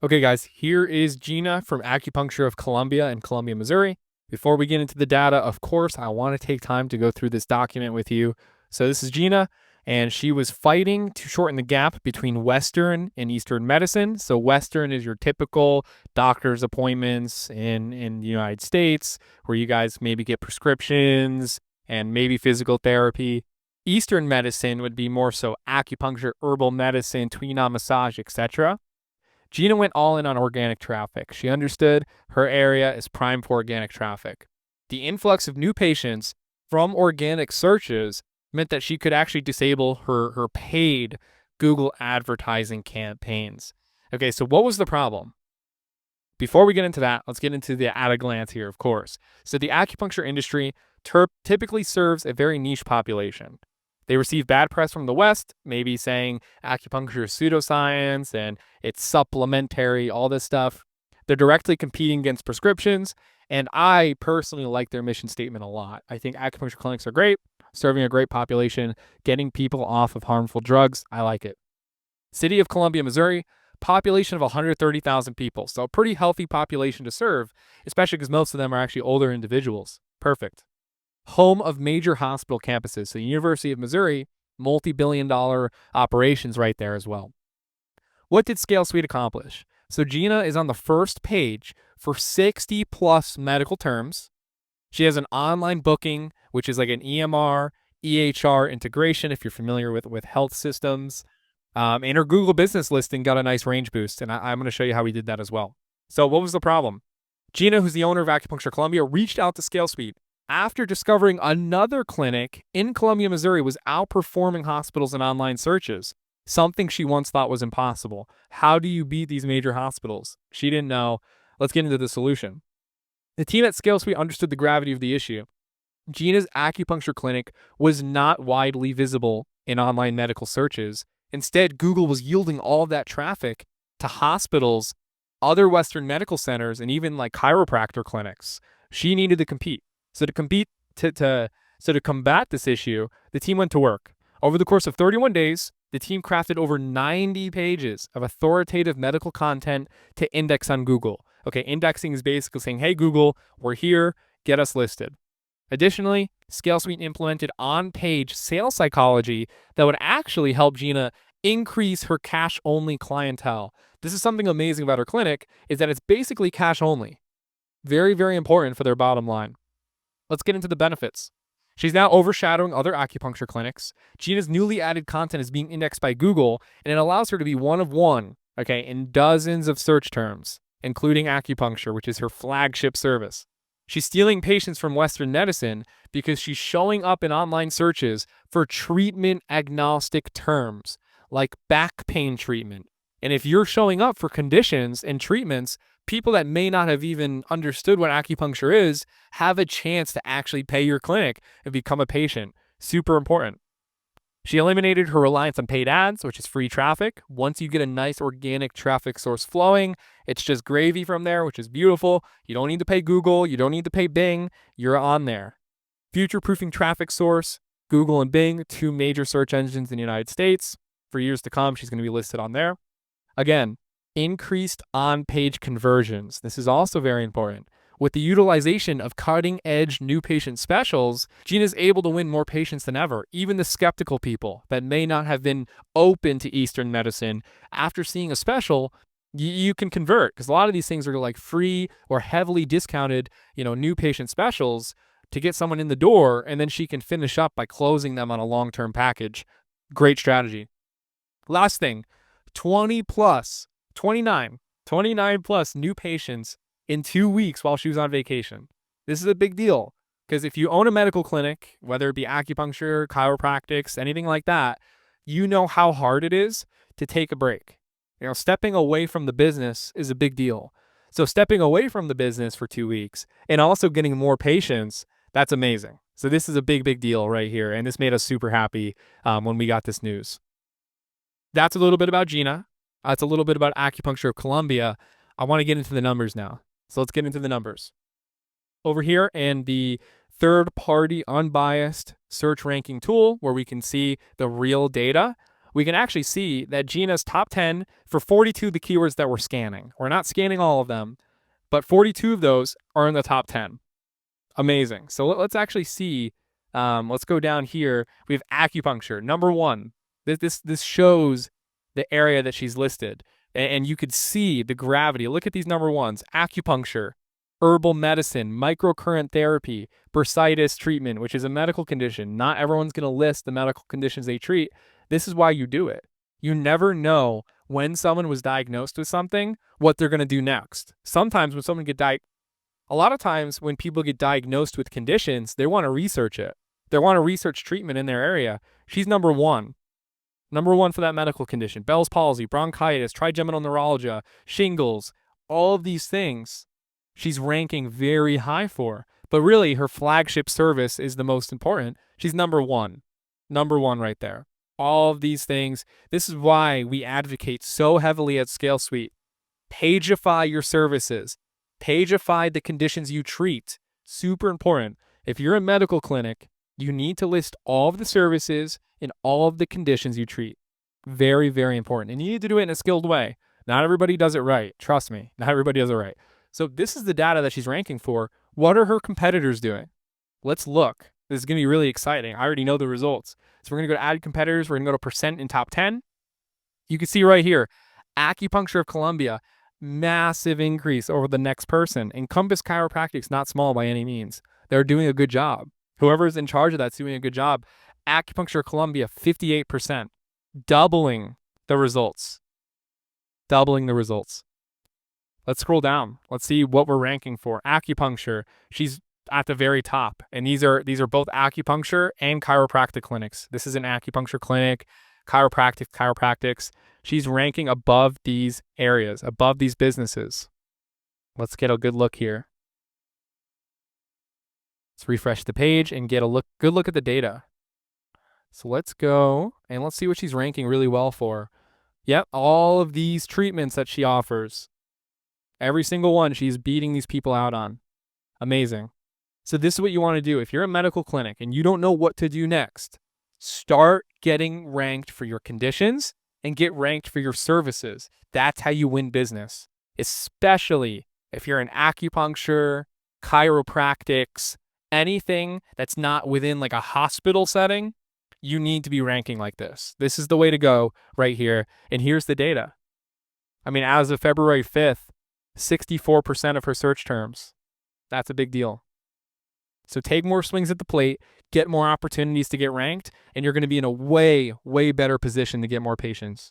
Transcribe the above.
Okay, guys, here is Gina from Acupuncture of Columbia in Columbia, Missouri. Before we get into the data, of course, I want to take time to go through this document with you. So this is Gina, and she was fighting to shorten the gap between Western and Eastern medicine. So Western is your typical doctor's appointments in the United States, where you guys maybe get prescriptions and maybe physical therapy. Eastern medicine would be more so acupuncture, herbal medicine, Tuina massage, etc. Gina went all in on organic traffic. She understood her area is prime for organic traffic. The influx of new patients from organic searches meant that she could actually disable her paid Google advertising campaigns. Okay, so what was the problem? Before we get into that, let's get into the at a glance here, of course. So the acupuncture industry typically serves a very niche population. They receive bad press from the West, maybe saying acupuncture is pseudoscience and it's supplementary, all this stuff. They're directly competing against prescriptions, and I personally like their mission statement a lot. I think acupuncture clinics are great, serving a great population, getting people off of harmful drugs. I like it. City of Columbia, Missouri, population of 130,000 people. So a pretty healthy population to serve, especially because most of them are actually older individuals. Perfect. Home of major hospital campuses. So the University of Missouri, multi-billion-dollar operations right there as well. What did ScaleSuite accomplish? So Gina is on the first page for 60 plus medical terms. She has an online booking, which is like an EMR, EHR integration, if you're familiar with health systems. And her Google business listing got a nice range boost, and I'm going to show you how we did that as well. So what was the problem? Gina, who's the owner of Acupuncture Columbia, reached out to ScaleSuite after discovering another clinic in Columbia, Missouri was outperforming hospitals in online searches, something she once thought was impossible. How do you beat these major hospitals? She didn't know. Let's get into the solution. The team at ScaleSuite understood the gravity of the issue. Gina's acupuncture clinic was not widely visible in online medical searches. Instead, Google was yielding all of that traffic to hospitals, other Western medical centers, and even like chiropractor clinics. She needed to compete. So to combat this issue, the team went to work. Over the course of 31 days, the team crafted over 90 pages of authoritative medical content to index on Google. Okay, indexing is basically saying, hey, Google, we're here, get us listed. Additionally, ScaleSuite implemented on-page sales psychology that would actually help Gina increase her cash-only clientele. This is something amazing about her clinic, is that it's basically cash-only. Very, very important for their bottom line. Let's get into the benefits. She's now overshadowing other acupuncture clinics. Gina's newly added content is being indexed by Google, and it allows her to be one of one, okay, in dozens of search terms, including acupuncture, which is her flagship service. She's stealing patients from Western medicine because she's showing up in online searches for treatment agnostic terms, like back pain treatment. And if you're showing up for conditions and treatments, people that may not have even understood what acupuncture is have a chance to actually pay your clinic and become a patient. Super important. She eliminated her reliance on paid ads, which is free traffic. Once you get a nice organic traffic source flowing, it's just gravy from there, which is beautiful. You don't need to pay Google. You don't need to pay Bing. You're on there. Future-proofing traffic source, Google and Bing, two major search engines in the United States. For years to come, she's going to be listed on there. Again, increased on-page conversions. This is also very important. With the utilization of cutting-edge new patient specials, Gina's able to win more patients than ever. Even the skeptical people that may not have been open to Eastern medicine, after seeing a special, you can convert, because a lot of these things are like free or heavily discounted, new patient specials to get someone in the door, and then she can finish up by closing them on a long-term package. Great strategy. Last thing, 29 plus new patients in 2 weeks while she was on vacation. This is a big deal, because if you own a medical clinic, whether it be acupuncture, chiropractics, anything like that, you know how hard it is to take a break. Stepping away from the business is a big deal. So stepping away from the business for 2 weeks and also getting more patients, that's amazing. So this is a big, big deal right here. And this made us super happy when we got this news. That's a little bit about Gina. It's a little bit about Acupuncture of Columbia. I want to get into the numbers now. So let's get into the numbers. Over here in the third-party unbiased search ranking tool where we can see the real data, we can actually see that Gina's top 10 for 42 of the keywords that we're scanning. We're not scanning all of them, but 42 of those are in the top 10. Amazing. So let's actually see. Let's go down here. We have acupuncture, number 1. This shows the area that she's listed, and you could see the gravity. Look at these number 1s: acupuncture, herbal medicine, microcurrent therapy, bursitis treatment, which is a medical condition. Not everyone's going to list the medical conditions they treat. This is why you do it. You never know when someone was diagnosed with something, what they're going to do next. Sometimes when someone a lot of times when people get diagnosed with conditions, they want to research it. They want to research treatment in their area. She's number 1. Number 1 for that medical condition: Bell's palsy, bronchitis, trigeminal neuralgia, shingles, all of these things she's ranking very high for. But really, her flagship service is the most important. She's number 1. Number 1 right there. All of these things. This is why we advocate so heavily at ScaleSuite. Pageify your services. Pageify the conditions you treat. Super important. If you're a medical clinic, you need to list all of the services and all of the conditions you treat. Very, very important. And you need to do it in a skilled way. Not everybody does it right. Trust me, not everybody does it right. So this is the data that she's ranking for. What are her competitors doing? Let's look. This is going to be really exciting. I already know the results. So we're going to go to add competitors. We're going to go to percent in top 10. You can see right here, Acupuncture of Columbia, massive increase over the next person. Encompass Chiropractic's not small by any means. They're doing a good job. Whoever's in charge of that's doing a good job. Acupuncture of Columbia, 58%, doubling the results. Doubling the results. Let's scroll down. Let's see what we're ranking for. Acupuncture, she's at the very top. And these are both acupuncture and chiropractic clinics. This is an acupuncture clinic, chiropractics. She's ranking above these areas, above these businesses. Let's get a good look here. Let's refresh the page and get a good look at the data. So let's go and let's see what she's ranking really well for. Yep, all of these treatments that she offers, every single one she's beating these people out on. Amazing. So this is what you want to do. If you're a medical clinic and you don't know what to do next, start getting ranked for your conditions and get ranked for your services. That's how you win business, especially if you're in acupuncture, chiropractics, anything that's not within like a hospital setting. You need to be ranking like this. This is the way to go right here. And here's the data. I mean, as of February 5th, 64% of her search terms. That's a big deal. So take more swings at the plate, get more opportunities to get ranked, and you're going to be in a way, way better position to get more patients.